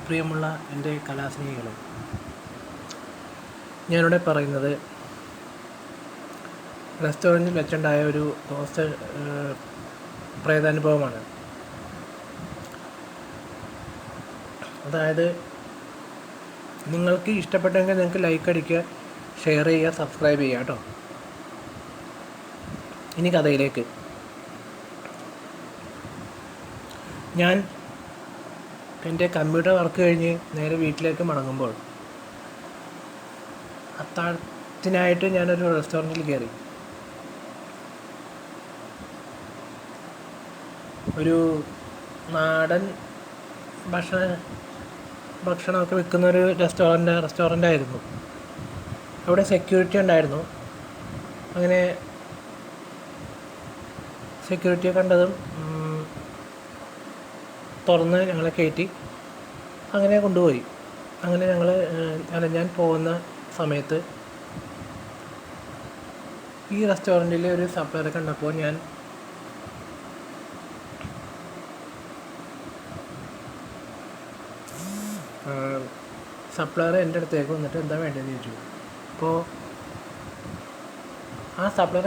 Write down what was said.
പ്രിയമുള്ള എൻ്റെ കലാസ്നേഹികളെ, ഞാനിവിടെ പറയുന്നത് റെസ്റ്റോറൻറ്റിൽ വെച്ചുണ്ടായ ഒരു പ്രേതാനുഭവമാണ്. അതായത്, നിങ്ങൾക്ക് ഇഷ്ടപ്പെട്ടെങ്കിൽ നിങ്ങൾക്ക് ലൈക്ക് അടിക്കുക, ഷെയർ ചെയ്യുക, സബ്സ്ക്രൈബ് ചെയ്യുക കേട്ടോ. ഇനി കഥയിലേക്ക്. ഞാൻ എൻ്റെ കമ്പ്യൂട്ടർ വർക്ക് കഴിഞ്ഞ് നേരെ വീട്ടിലേക്ക് മടങ്ങുമ്പോൾ അത്താഴത്തിനായിട്ട് ഞാനൊരു റെസ്റ്റോറൻറ്റിൽ കയറി. ഒരു നാടൻ ഭക്ഷണമൊക്കെ വിൽക്കുന്നൊരു റെസ്റ്റോറൻ്റായിരുന്നു. അവിടെ സെക്യൂരിറ്റി ഉണ്ടായിരുന്നു. അങ്ങനെ സെക്യൂരിറ്റിയെ കണ്ടതും തുറന്ന് ഞങ്ങളെ കയറ്റി അങ്ങനെ കൊണ്ടുപോയി. അങ്ങനെ ഞാൻ പോകുന്ന സമയത്ത് ഈ റെസ്റ്റോറൻറ്റിലെ ഒരു സപ്ലയറെ കണ്ടപ്പോൾ ഞാൻ സപ്ലയർ എൻ്റെ അടുത്തേക്ക് വന്നിട്ട് എന്താ വേണ്ടതെന്ന് ചോദിച്ചു. അപ്പോൾ ആ സപ്ലയർ